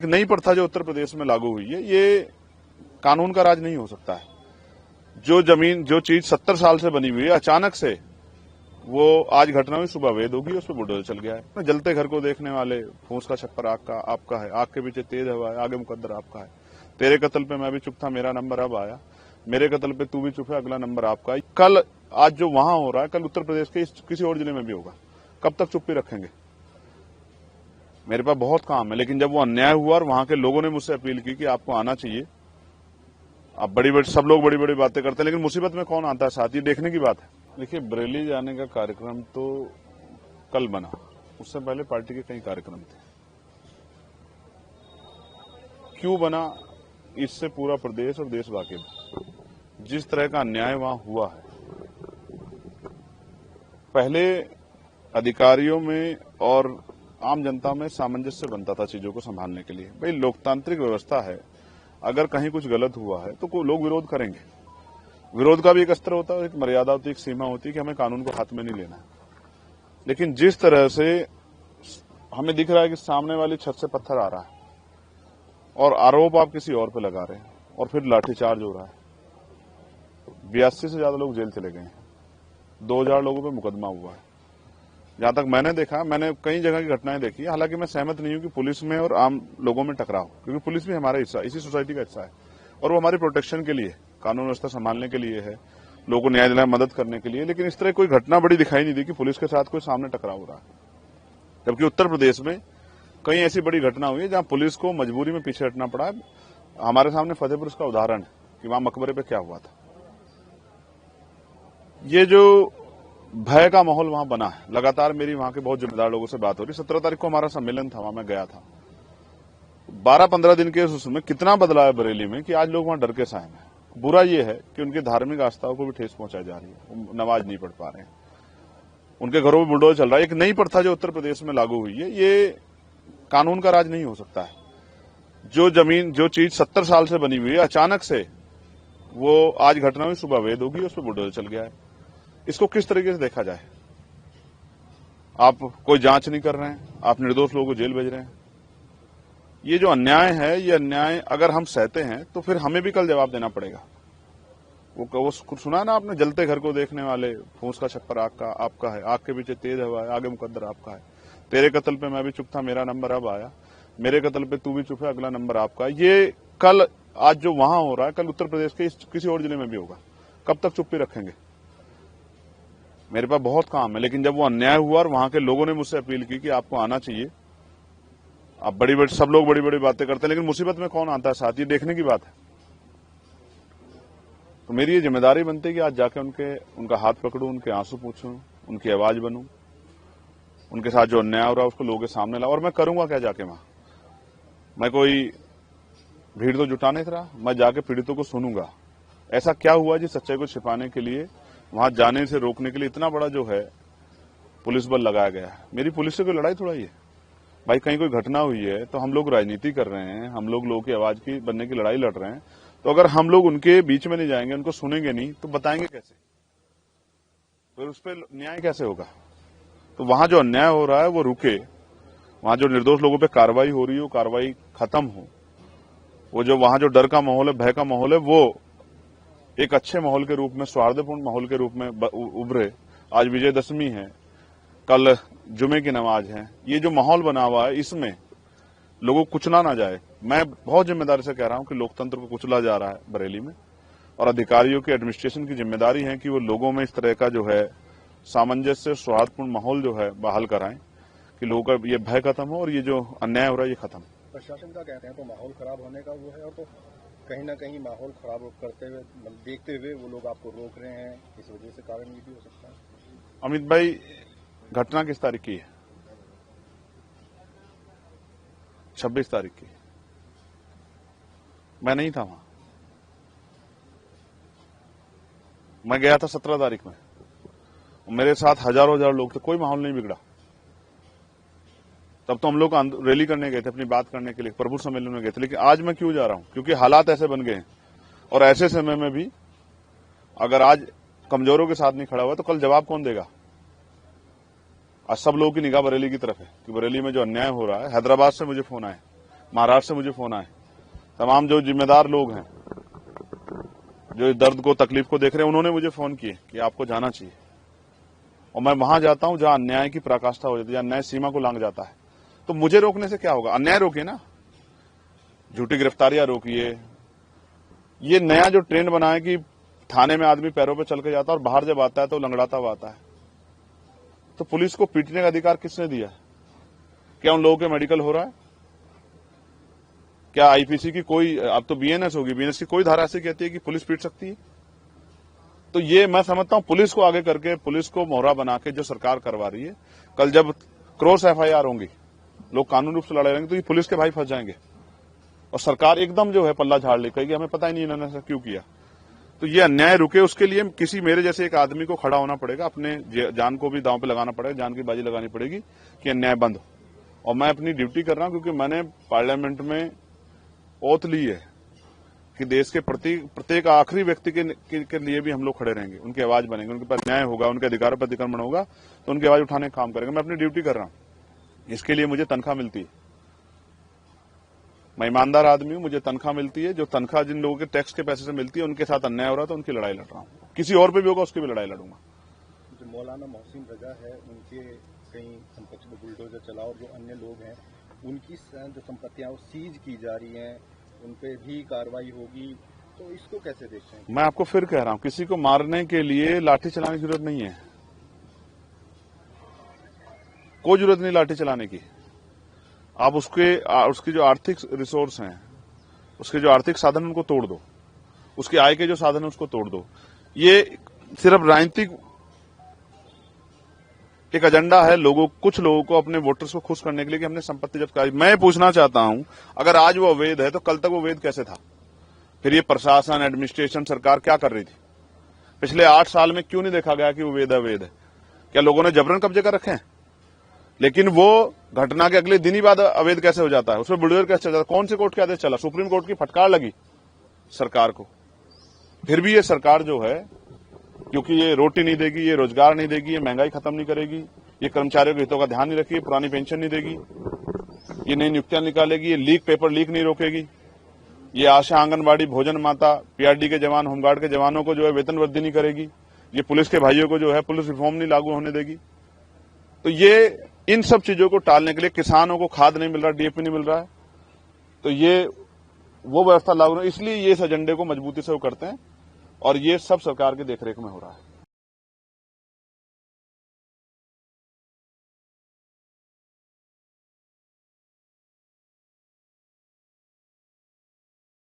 नई प्रथा जो उत्तर प्रदेश में लागू हुई है, ये कानून का राज नहीं हो सकता है। जो चीज 70 साल से बनी हुई है, अचानक से वो आज घटना हुई, सुबह वेद होगी, उस पर बुलडोजर चल गया है। जलते घर को देखने वाले, फूस का छप्पर आपका है, आग के पीछे तेज हवा है, आगे मुकद्दर आपका है। तेरे कत्ल पे मैं भी चुप था, मेरा नंबर अब आया। मेरे कत्ल पे तू भी चुप है, अगला नंबर आपका है। कल आज जो वहां हो रहा है, कल उत्तर प्रदेश के किसी और जिले में भी होगा। कब तक चुप्पी रखेंगे? मेरे पास बहुत काम है, लेकिन जब वो अन्याय हुआ और वहां के लोगों ने मुझसे अपील की कि आपको आना चाहिए, आप सब लोग बड़ी बड़ी बातें करते हैं, लेकिन मुसीबत में कौन आता है साथ, ये देखने की बात है। देखिए, बरेली जाने का कार्यक्रम तो कल बना, उससे पहले पार्टी के कई कार्यक्रम थे। क्यों बना, इससे पूरा प्रदेश और देश वाकिफ। जिस तरह का अन्याय वहां हुआ है, पहले अधिकारियों में और आम जनता में सामंजस्य बनता था चीजों को संभालने के लिए। भाई, लोकतांत्रिक व्यवस्था है, अगर कहीं कुछ गलत हुआ है तो लोग विरोध करेंगे। विरोध का भी एक स्तर होता है, एक मर्यादा होती है, एक सीमा होती है कि हमें कानून को हाथ में नहीं लेना है। लेकिन जिस तरह से हमें दिख रहा है कि सामने वाली छत से पत्थर आ रहा है और आरोप आप किसी और पे लगा रहे हैं और फिर लाठीचार्ज हो रहा है। 82 से ज्यादा लोग जेल चले गए हैं, 2000 लोगों पे मुकदमा हुआ है। जहां तक मैंने देखा, मैंने कई जगह की घटनाएं देखी, हालांकि मैं सहमत नहीं हूं कि पुलिस में और आम लोगों में टकराव, क्योंकि पुलिस भी हमारा हिस्सा, इसी सोसाइटी का हिस्सा है और वो हमारी प्रोटेक्शन के लिए, कानून व्यवस्था संभालने के लिए है, लोगों को न्याय दिलाने में मदद करने के लिए। लेकिन इस तरह कोई घटना बड़ी दिखाई नहीं दी कि पुलिस के साथ कोई सामने टकराव हो रहा है। जबकि उत्तर प्रदेश में कई ऐसी बड़ी घटना हुई है जहां पुलिस को मजबूरी में पीछे हटना पड़ा है। हमारे सामने फतेहपुर उसका उदाहरण है कि वहां मकबरे पे क्या हुआ था। ये जो भय का माहौल वहां बना है, लगातार मेरी वहां के बहुत जिम्मेदार लोगों से बात हो रही। 17 तारीख को हमारा सम्मेलन था, वहां मैं गया था। 12-15 दिन के उसमें कितना बदलाव है बरेली में कि आज लोग वहां डर के साए हैं। बुरा ये है कि उनकी धार्मिक आस्थाओं को भी ठेस पहुंचाई जा रही है, नमाज नहीं पढ़ पा रहे हैं, उनके घरों में बुलडोजर चल रहा है। एक नई प्रथा जो उत्तर प्रदेश में लागू हुई है, ये कानून का राज नहीं हो सकता है। जो चीज 70 साल से बनी हुई है, अचानक से वो आज घटना हुई, सुबह वेद होगी, उस पर बुलडोजर चल गया है। इसको किस तरीके से देखा जाए? आप कोई जांच नहीं कर रहे हैं, आप निर्दोष लोगों को जेल भेज रहे हैं। ये जो अन्याय है, ये अन्याय अगर हम सहते हैं तो फिर हमें भी कल जवाब देना पड़ेगा। वो सुना ना आपने, जलते घर को देखने वाले, फूस का छप्पर आपका है, आग के पीछे तेज हवा है, आगे मुकद्दर आपका है। तेरे कत्ल पे मैं भी चुप था, मेरा नंबर अब आया। मेरे कत्ल पे तू भी चुप है, अगला नंबर आपका है। ये कल आज जो वहां हो रहा है, कल उत्तर प्रदेश के किसी और जिले में भी होगा। कब तक चुप्पी रखेंगे? मेरे पास बहुत काम है, लेकिन जब वो अन्याय हुआ और वहां के लोगों ने मुझसे अपील की कि आपको आना चाहिए, आप सब लोग बड़ी बड़ी बातें करते हैं, लेकिन मुसीबत में कौन आता है साथ, ये देखने की बात है। तो मेरी ये जिम्मेदारी बनती है कि आज जाके उनका हाथ पकड़ूं, उनके आंसू पूछूं, उनकी आवाज बनूं, उनके साथ जो अन्याय हो रहा है उसको लोगों के सामने लाऊं। और मैं करूंगा क्या जाके वहां? मैं कोई भीड़ तो जुटा नहीं रहा, मैं जाके पीड़ितों को सुनूंगा। ऐसा क्या हुआ जिस सच्चाई को छिपाने के लिए, वहां जाने से रोकने के लिए इतना बड़ा जो है पुलिस बल लगाया गया है। मेरी पुलिस से कोई लड़ाई थोड़ा ही है भाई। कहीं कोई घटना हुई है तो हम लोग राजनीति कर रहे हैं, हम लोगों की आवाज की बनने की लड़ाई लड़ रहे हैं। तो अगर हम लोग उनके बीच में नहीं जाएंगे, उनको सुनेंगे नहीं, तो बताएंगे कैसे? फिर उस पर न्याय कैसे होगा? तो वहां जो अन्याय हो रहा है वो रुके, वहां जो निर्दोष लोगों पे कार्रवाई हो रही है वो कार्रवाई खत्म हो। वो जो वहां जो डर का माहौल है, भय का माहौल है, वो एक अच्छे माहौल के रूप में, सौहार्दपूर्ण माहौल के रूप में उभरे। आज विजयदशमी है, कल जुमे की नमाज है। ये जो माहौल बना हुआ है, इसमें लोगों को कुचला ना जाए। मैं बहुत जिम्मेदारी से कह रहा हूं कि लोकतंत्र को कुचला जा रहा है बरेली में, और अधिकारियों की, एडमिनिस्ट्रेशन की जिम्मेदारी है कि वो लोगों में इस तरह का जो है सामंजस्य, सौहार्दपूर्ण माहौल जो है बहाल कराएं कि लोगों का ये भय खत्म हो और ये जो अन्याय हो रहा है ये खत्म। प्रशासन का कहते हैं तो माहौल खराब होने का वो है, और तो कहीं ना कहीं माहौल खराब करते हुए, देखते हुए वो लोग आपको रोक रहे हैं, इस वजह से कारण ये भी हो सकता है। अमित भाई, घटना किस तारीख की है? 26 तारीख की। मैं नहीं था वहां, मैं गया था 17 तारीख में। मेरे साथ हजारों लोग थे, कोई माहौल नहीं बिगड़ा। तब तो हम लोग रैली करने गए थे, अपनी बात करने के लिए, प्रभु सम्मेलन में गए थे। लेकिन आज मैं क्यों जा रहा हूं? क्योंकि हालात ऐसे बन गए हैं, और ऐसे समय में भी अगर आज कमजोरों के साथ नहीं खड़ा हुआ तो कल जवाब कौन देगा? आज सब लोगों की निगाह बरेली की तरफ है कि बरेली में जो अन्याय हो रहा है। हैदराबाद से मुझे फोन आए, महाराष्ट्र से मुझे फोन आए, तमाम जो जिम्मेदार लोग हैं, जो इस दर्द को, तकलीफ को देख रहे हैं, उन्होंने मुझे फोन किए कि आपको जाना चाहिए। और मैं वहां जाता हूं जहां अन्याय की पराकाष्ठा हो जाती है, अन्याय सीमा को लांघ जाता है। तो मुझे रोकने से क्या होगा? अन्याय रोकिए ना, झूठी गिरफ्तारियां रोकिए। ये नया जो ट्रेंड बना है कि थाने में आदमी पैरों पे चल के जाता है और बाहर जब आता है तो लंगड़ाता हुआ आता है। तो पुलिस को पीटने का अधिकार किसने दिया है? क्या उन लोगों के मेडिकल हो रहा है? क्या आईपीसी की कोई, अब तो बीएनएस होगी, बीएनएस की कोई धारा ऐसी कहती है कि पुलिस पीट सकती है? तो ये मैं समझता हूं पुलिस को आगे करके, पुलिस को मोहरा बना के जो सरकार करवा रही है, कल जब क्रॉस एफआईआर होंगी, लोग कानूनी रूप से लड़ाई रहेंगे, तो ये पुलिस के भाई फंस जाएंगे और सरकार एकदम जो है पल्ला झाड़ ले, कहेगी हमें पता ही नहीं इन्होंने ऐसा क्यों किया। तो ये अन्याय रुके, उसके लिए किसी मेरे जैसे एक आदमी को खड़ा होना पड़ेगा, अपने जान को भी दांव पे लगाना पड़ेगा, जान की बाजी लगानी पड़ेगी कि अन्याय बंद हो। और मैं अपनी ड्यूटी कर रहा हूं क्योंकि मैंने पार्लियामेंट में ओथ ली है कि देश के प्रत्येक आखिरी व्यक्ति के लिए भी हम लोग खड़े रहेंगे, उनकी आवाज बनेंगे, उनके पास न्याय होगा, उनके अधिकारों पर अतिक्रमण होगा तो उनकी आवाज उठाने का काम करेंगे। मैं अपनी ड्यूटी कर रहा हूं, इसके लिए मुझे तनख्वाह मिलती है। मैं ईमानदार आदमी हूं, मुझे तनख्वाह मिलती है। जो तनख्वाह जिन लोगों के टैक्स के पैसे से मिलती है, उनके साथ अन्याय हो रहा है तो उनकी लड़ाई लड़ रहा हूं। किसी और पे भी होगा उसकी भी लड़ाई लड़ूंगा। जो मौलाना मोहसिन रजा है, उनके कहीं संपत्ति में बुलडोजर चला और जो अन्य लोग हैं उनकी जो संपत्तियां सीज की जा रही हैं, उन पे भी कार्रवाई होगी, तो इसको कैसे देखते हैं? मैं आपको फिर कह रहा हूं, किसी को मारने के लिए लाठी चलाने की जरूरत नहीं है, कोई जरूरत नहीं लाठी चलाने की। आप उसकी जो आर्थिक रिसोर्स हैं, उसके जो आर्थिक साधन उनको तोड़ दो, उसके आय के जो साधन है उसको तोड़ दो। ये सिर्फ राजनीतिक एक एजेंडा है, कुछ लोगों को, अपने वोटर्स को खुश करने के लिए कि हमने संपत्ति जब्त कराई। मैं पूछना चाहता हूं, अगर आज वो अवैध है तो कल तक वो वैध कैसे था? फिर ये प्रशासन, एडमिनिस्ट्रेशन, सरकार क्या कर रही थी? पिछले 8 साल में क्यों नहीं देखा गया कि वो वैध है? क्या लोगों ने जबरन कब्जे कर रखे हैं? लेकिन वो घटना के अगले दिन ही बाद अवैध कैसे हो जाता है? उसमें बुलडोजर कैसे चल जाता है? कौन से कोर्ट के आदेश चला? सुप्रीम कोर्ट की फटकार लगी सरकार को। फिर भी ये सरकार जो है, क्योंकि ये रोटी नहीं देगी, ये रोजगार नहीं देगी, ये महंगाई खत्म नहीं करेगी, ये कर्मचारियों के हितों का ध्यान नहीं रखेगी, पुरानी पेंशन नहीं देगी, ये नई नियुक्तियां निकालेगी, ये पेपर लीक नहीं रोकेगी, ये आशा, आंगनबाड़ी, भोजन माता, पीआरडी के जवान, होमगार्ड के जवानों को जो है वेतन वृद्धि नहीं करेगी, ये पुलिस के भाइयों को जो है पुलिस रिफॉर्म नहीं लागू होने देगी। तो ये इन सब चीजों को टालने के लिए, किसानों को खाद नहीं मिल रहा, डीएपी नहीं मिल रहा है, तो ये वो व्यवस्था लागू, इसलिए ये इस एजेंडे को मजबूती से वो करते हैं और ये सब सरकार की देखरेख में हो रहा है।